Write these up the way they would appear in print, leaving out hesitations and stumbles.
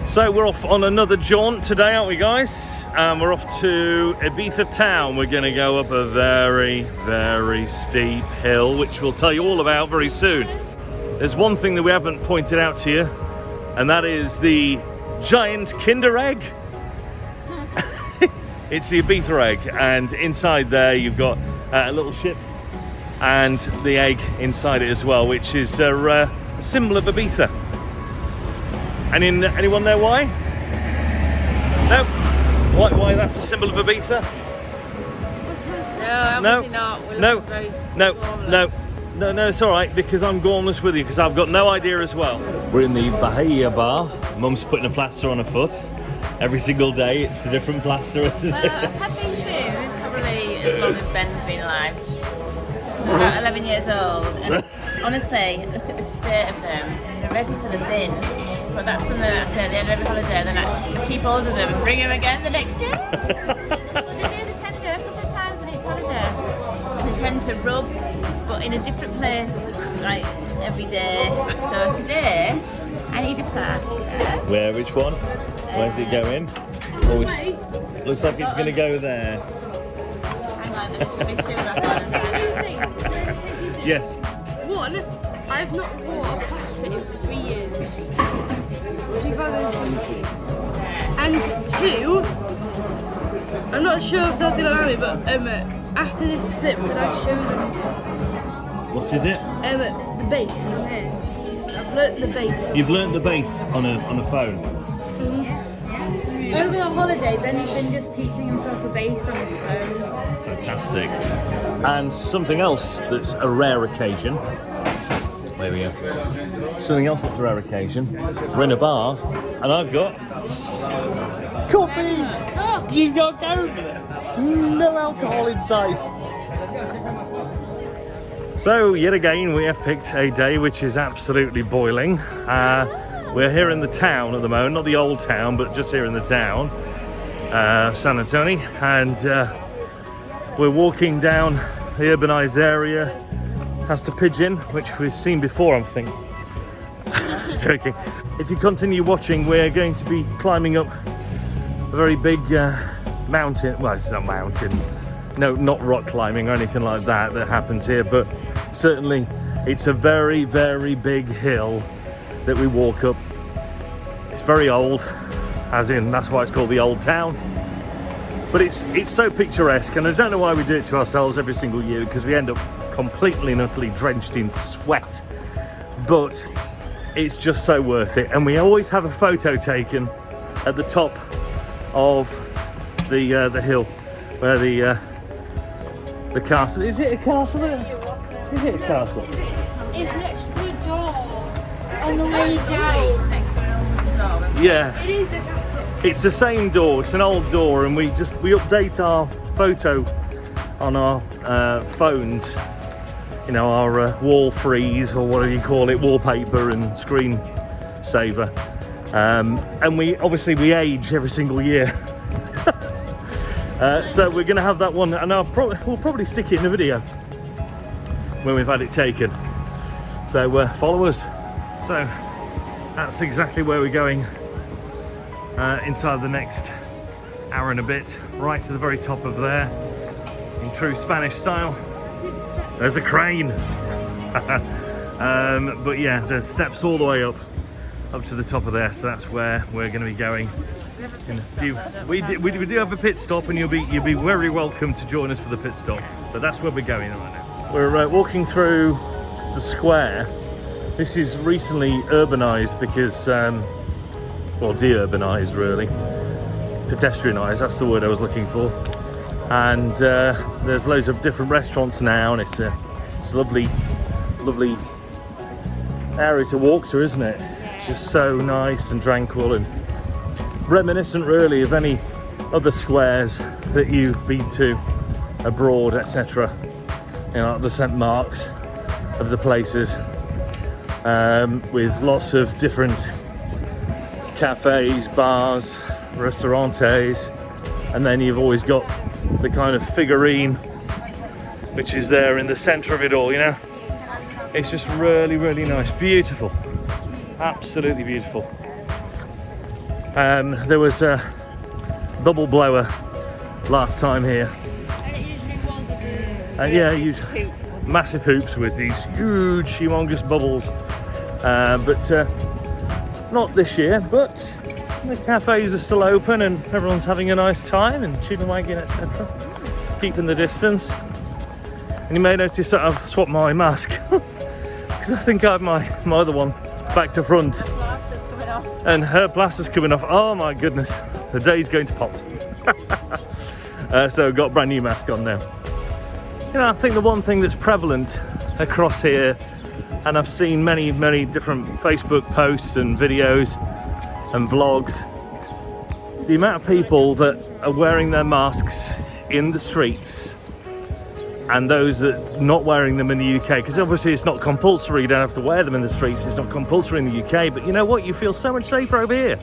So we're off on another jaunt today, aren't we, guys? We're off to Ibiza town. We're going to go up a very, very steep hill, which we'll tell you all about very soon. There's one thing that we haven't pointed out to you, and that is the giant Kinder egg. It's the Ibiza egg, and inside there you've got a little ship and the egg inside it as well, which is a symbol of Ibiza. Anyone know why? No? Why that's a symbol of Ibiza? No, obviously not. No, it's all right, because I'm gormless with you, because I've got no idea as well. We're in the Bahia bar. Mum's putting a plaster on her foot. Every single day it's a different plaster, isn't it? Well, I've had these shoes probably as long as Ben's been alive. So about 11 years old, and honestly, look at the state of them. They're ready for the bin. But that's something that I say at the end of every holiday, then I keep hold of them and bring them again the next year. But they tend to go a couple of times on each holiday. They tend to rub, but in a different place, like every day. So today, I need a plaster. Where? Which one? Where's it going? Looks like it's going to go there. Hang on, let me show that. Yes. One, I've not worn a plaster in 3 years. 2017. And two, I'm not sure if they're going to allow me, but after this clip, could I show them? What is it? The bass on here. I've learnt the bass. You've learnt the bass on a phone? Mm-hmm. Over the holiday, Ben's been just teaching himself a bass on his phone. Fantastic. And something else that's a rare occasion. There we go. Something else that's a rare occasion. We're in a bar, and I've got coffee. She's got Coke. No alcohol inside. So yet again, we have picked a day which is absolutely boiling. We're here in the town at the moment, not the old town, but just here in the town, San Antonio, and we're walking down the urbanised area past a pigeon, which we've seen before, I think. Joking. If you continue watching, we're going to be climbing up a very big mountain. Well, it's not a mountain. No, not rock climbing or anything like that happens here, but certainly it's a very, very big hill that we walk up. It's very old, as in that's why it's called the Old Town. But it's so picturesque, and I don't know why we do it to ourselves every single year, because we end up completely and utterly drenched in sweat. But it's just so worth it, and we always have a photo taken at the top of the hill where the castle. Is it a castle? Is it a castle? It's next to a door on the way down. Yeah. It is a castle. It's the same door. It's an old door, and we update our photo on our phones. You know, our wall freeze, or whatever you call it, wallpaper and screen saver. And we age every single year. So we're going to have that one, and we'll probably stick it in the video when we've had it taken. So follow us. So that's exactly where we're going inside the next hour and a bit, right to the very top of there, in true Spanish style. There's a crane. But yeah, there's steps all the way up to the top of there, so that's where we're going to be going. We do have a pit stop, and you'll be very welcome to join us for the pit stop. But that's where we're going right now. We're walking through the square. This is recently urbanised because, well, de-urbanised really, pedestrianised. That's the word I was looking for. And there's loads of different restaurants now, and it's a lovely area to walk through, isn't it? Just so nice and tranquil, and reminiscent really of any other squares that you've been to abroad, etc. You know, like the St. Mark's of the places, with lots of different cafes, bars, restaurantes, and then you've always got the kind of figurine which is there in the centre of it all, you know. It's just really, really nice, beautiful, absolutely beautiful. There was a bubble blower last time here. And it usually was a Yeah, usually massive hoops with these huge, humongous bubbles. But not this year, but the cafes are still open and everyone's having a nice time and tuna wagging, etc. Keeping the distance. And you may notice that I've swapped my mask because I think I have my other one back to front. Plaster's coming off. And her plaster's coming off. Oh my goodness, the day's going to pot. So got a brand new mask on now. You know, I think the one thing that's prevalent across here, and I've seen many different Facebook posts and videos and vlogs, the amount of people that are wearing their masks in the streets and those that are not wearing them in the UK, because obviously it's not compulsory, you don't have to wear them in the streets, it's not compulsory in the UK, but you know what, you feel so much safer over here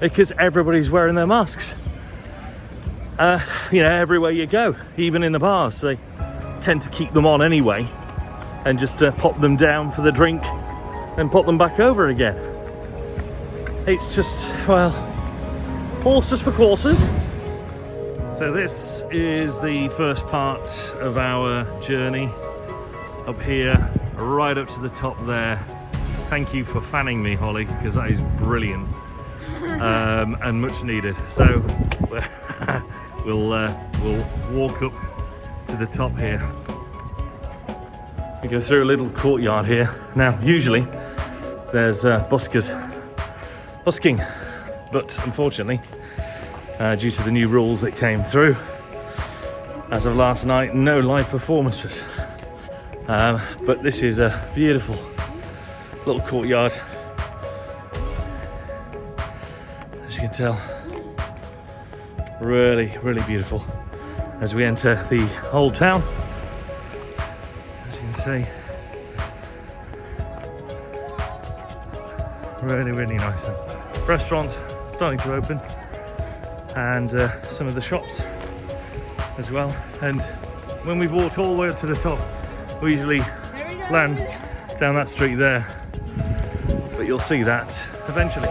because everybody's wearing their masks. You know, everywhere you go, even in the bars, they tend to keep them on anyway and just pop them down for the drink and pop them back over again. It's just, well, horses for courses. So this is the first part of our journey up here, right up to the top there. Thank you for fanning me, Holly, because that is brilliant and much needed. So we'll walk up to the top here. We go through a little courtyard here. Now, usually there's buskers busking, but unfortunately, due to the new rules that came through as of last night, no live performances. But this is a beautiful little courtyard, as you can tell. Really beautiful as we enter the old town, as you can see. Really nice. Restaurants starting to open, and some of the shops as well. And when we've walked all the way up to the top, we usually land down that street there, but you'll see that eventually.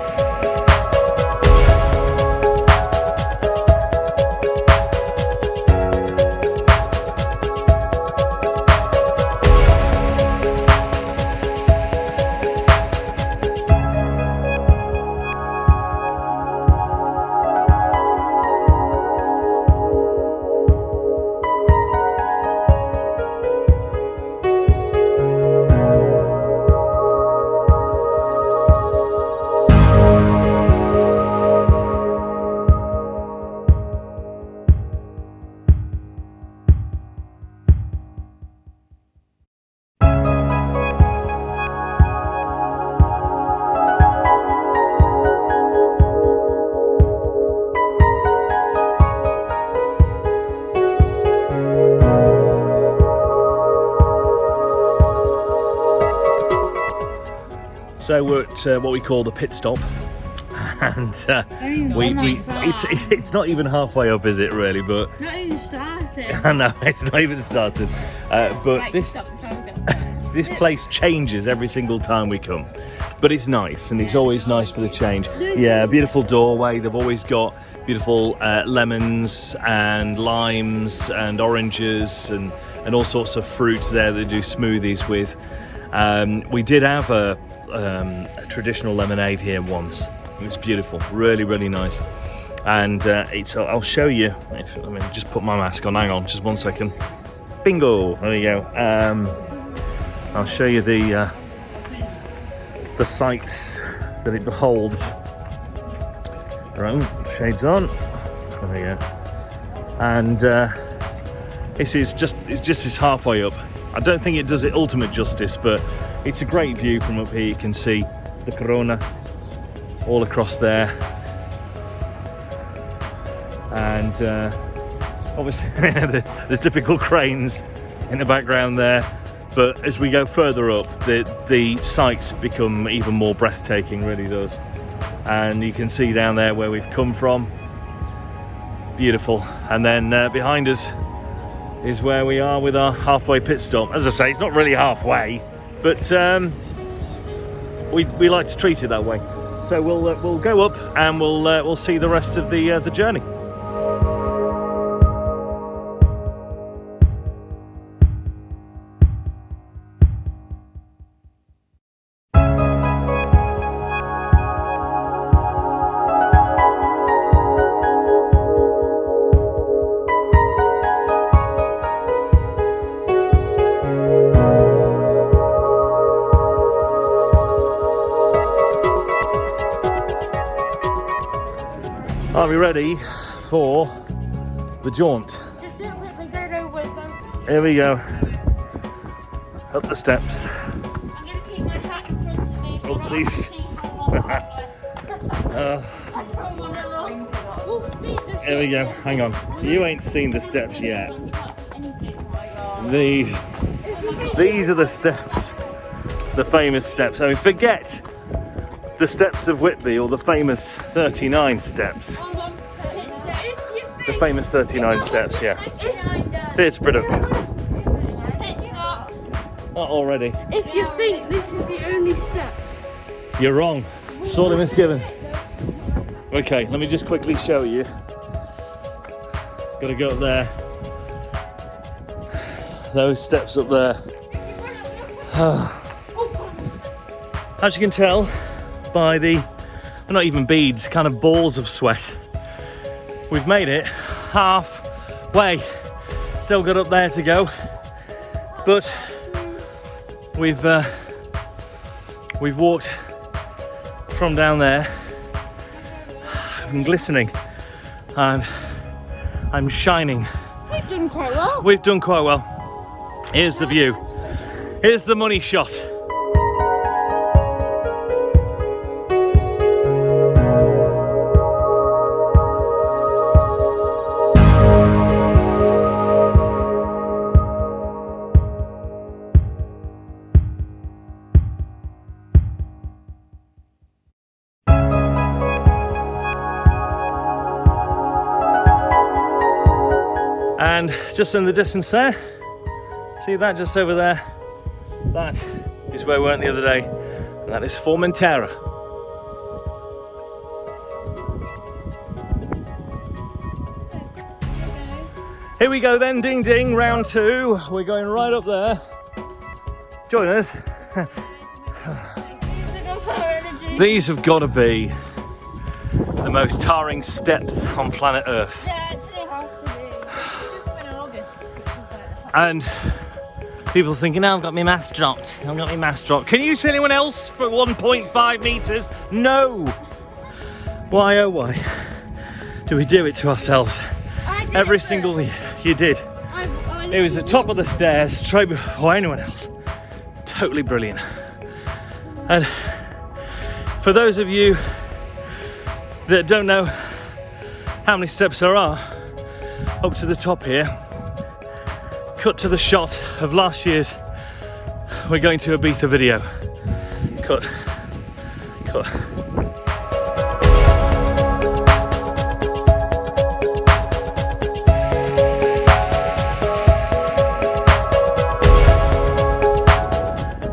So we're at what we call the pit stop, and it's not even halfway up, is it really? But Not even started. I know it's not even started. But Right, this stop before we get started. this place changes every single time we come, but it's nice, and it's always nice for the change. Yeah, beautiful doorway. They've always got beautiful lemons and limes and oranges and all sorts of fruit there that they do smoothies with. We did have a traditional lemonade here once. It was beautiful, really nice. And I'll show you. Let me just put my mask on. Hang on, just 1 second. Bingo! There you go. I'll show you the sights that it beholds. Right, shades on. There we go. And it's just halfway up. I don't think it does it ultimate justice, but it's a great view from up here. You can see the Corona all across there, and obviously the typical cranes in the background there. But as we go further up, the sights become even more breathtaking, really does. And you can see down there where we've come from. Beautiful. And then behind us is where we are with our halfway pit stop. As I say, it's not really halfway, but we like to treat it that way. So we'll go up and we'll see the rest of the journey. Are we ready for the jaunt? Just do it quickly, go. Here we go. Up the steps. I'm going to keep my hat in front of me so Oh, I please. can see how long I don't want to look. We'll speed this Here we up. go. Hang on. You ain't seen the steps yet. You can't see anything. These are the steps. The famous steps. I mean, forget the steps of Whitby or the famous 39 steps. Hold on. The famous 39 steps, yeah. Theatre production. Hit stop. Not already. If you think this is the only steps. You're wrong. Sorely misgiven. Okay, let me just quickly show you. Gotta go up there. Those steps up there. As you can tell by the, well, not even beads, kind of balls of sweat, we've made it halfway. Still got up there to go, but we've walked from down there. I'm glistening. I'm shining. We've done quite well. We've done quite well. Here's the view. Here's the money shot. And just in the distance there, see that just over there? That is where we went the other day, and that is Formentera. Here we go then, ding ding, round two. We're going right up there. Join us. These have got to be the most tiring steps on planet Earth. And people thinking, oh, I've got my mask dropped. I've got my mask dropped. Can you see anyone else for 1.5 metres? No. Why, oh why, do we do it to ourselves? Every single year. You did. It was the top of the stairs, straight before anyone else. Totally brilliant. And for those of you that don't know how many steps there are up to the top here, cut to the shot of last year's We're Going to Ibiza video. Cut.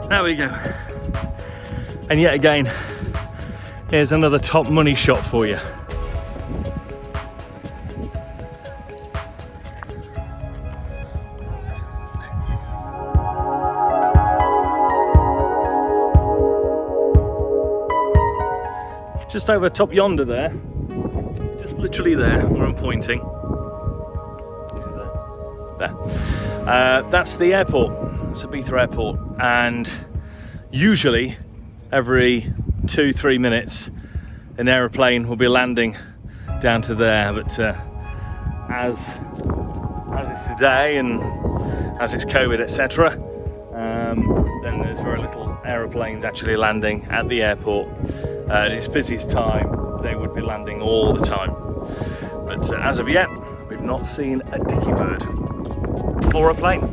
There we go. And yet again, here's another top money shot for you. Just over top yonder there, just literally there where I'm pointing. There. That's the airport. It's Ibiza Airport, and usually every 2-3 minutes an aeroplane will be landing down to there, but as it's today and as it's COVID, etc., then there's very little aeroplanes actually landing at the airport. At its busiest time, they would be landing all the time, but as of yet, we've not seen a dicky bird or a plane.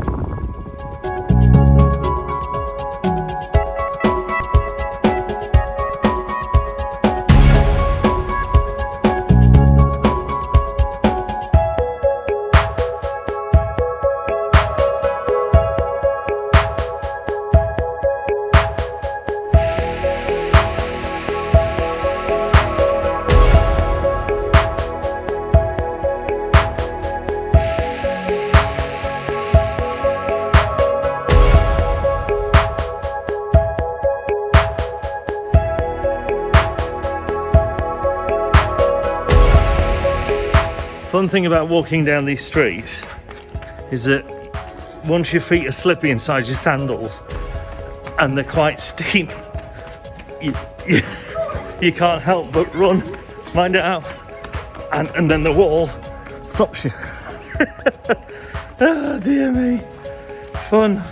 fun thing about walking down these streets is that once your feet are slippy inside your sandals and they're quite steep, you can't help but run, find it out, and then the wall stops you. Oh dear me, fun.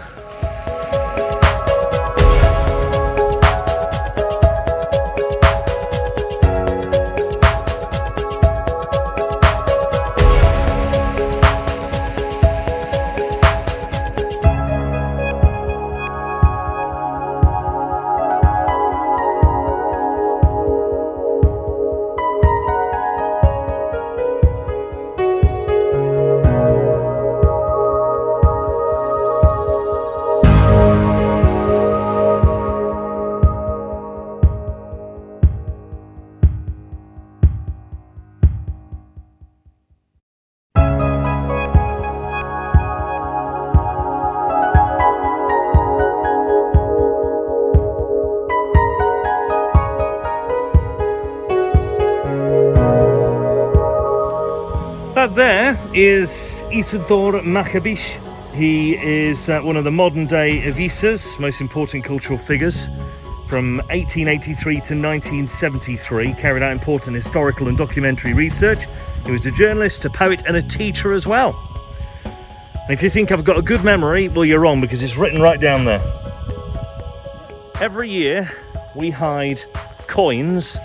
That there is Isidore Maccabish. He is one of the modern day Ibiza's most important cultural figures. From 1883 to 1973, carried out important historical and documentary research. He was a journalist, a poet and a teacher as well. And if you think I've got a good memory, well, you're wrong, because it's written right down there. Every year we hide coins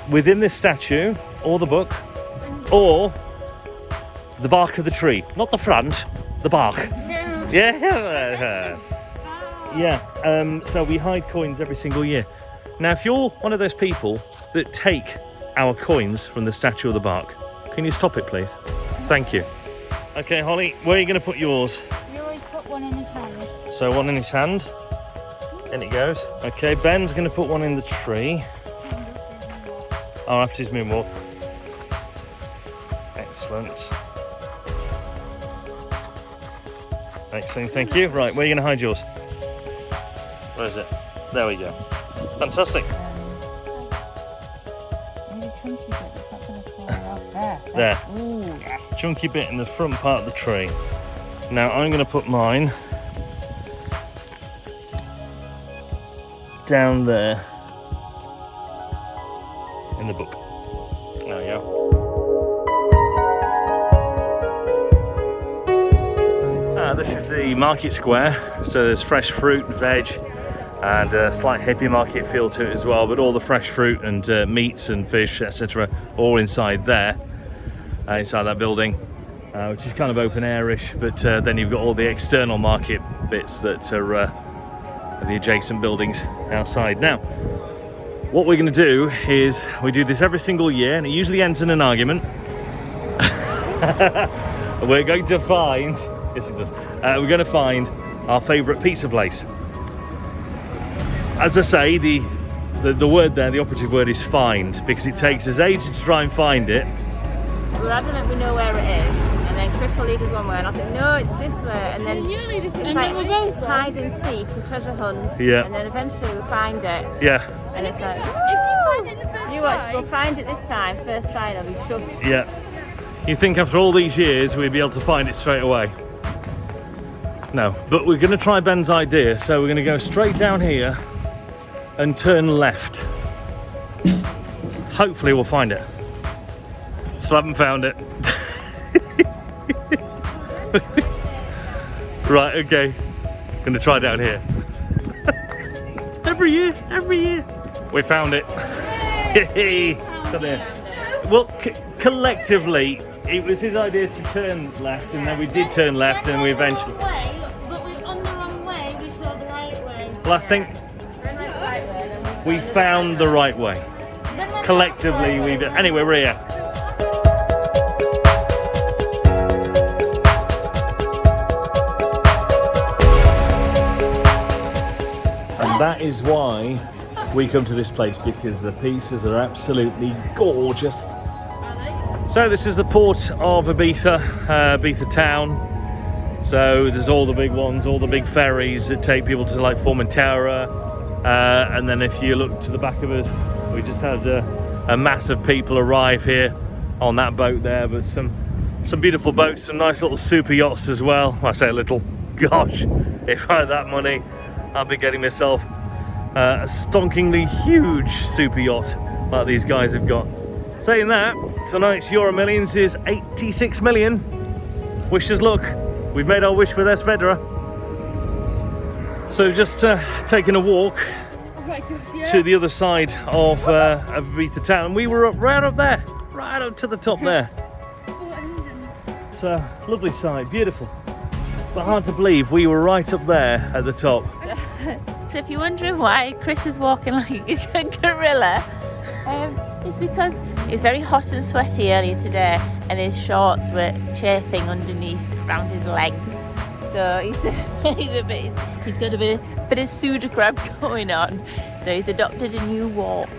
within this statue or the book or the bark of the tree. Not the front, the bark. Yeah. Yeah, so we hide coins every single year. Now, if you're one of those people that take our coins from the statue or the bark, can you stop it, please? Thank you. Okay, Holly, where are you going to put yours? You always put one in his hand. So one in his hand. In it goes. Okay, Ben's going to put one in the tree. Oh, after his moonwalk. Excellent. Excellent, thank you. Right, where are you going to hide yours? Where is it? There we go. Fantastic. There. Ooh, yeah. Chunky bit in the front part of the tree. Now I'm going to put mine down there in the book. There we go. This is the market square, so there's fresh fruit, veg, and a slight hippie market feel to it as well, but all the fresh fruit and meats and fish, etc., all inside there, inside that building, which is kind of open airish, but then you've got all the external market bits that are the adjacent buildings outside. Now, what we're going to do is we do this every single year, and it usually ends in an argument. We're going to find, yes it does, we're going to find our favourite pizza place. As I say, the word there, the operative word is find, because it takes us ages to try and find it. We're adamant we know where it is, and then Chris will lead us one way, and I'll say, no, it's this way, and then it's like hide and seek, a treasure hunt, yeah. And then eventually we'll find it. Yeah. And it's like, if you find it the first you watch, we'll find it this time, first try, and it'll be shoved. Yeah. You think after all these years we'd be able to find it straight away? No, but we're going to try Ben's idea, so we're going to go straight down here and turn left. Hopefully we'll find it. Still haven't found it. Right, okay. Gonna try down here. Every year. We found it. Well, collectively, it was his idea to turn left, and then we did turn left, and we eventually... But we were on the wrong way, we saw the right way. Well, I think we found the right way. Collectively, we've... Anyway, we're here. And that is why we come to this place, because the pizzas are absolutely gorgeous. So this is the port of Ibiza, Ibiza town. So there's all the big ones, all the big ferries that take people to like Formentera. And then if you look to the back of us, we just had a mass of people arrive here on that boat there, but some beautiful boats, some nice little super yachts as well. I say little, gosh, if I had that money, I'd be getting myself a stonkingly huge super yacht like these guys have got. Saying that, tonight's Euro Millions is 86 million. Wish us luck. We've made our wish with S. Federer. So we've just taken a walk to the other side of Ibiza town. We were right up there, right up to the top there. It's a lovely sight, beautiful. But hard to believe we were right up there at the top. So if you're wondering why Chris is walking like a gorilla, it's because it was very hot and sweaty earlier today and his shorts were chafing underneath around his legs. So he's got a bit of pseudocrab going on. So he's adopted a new walk.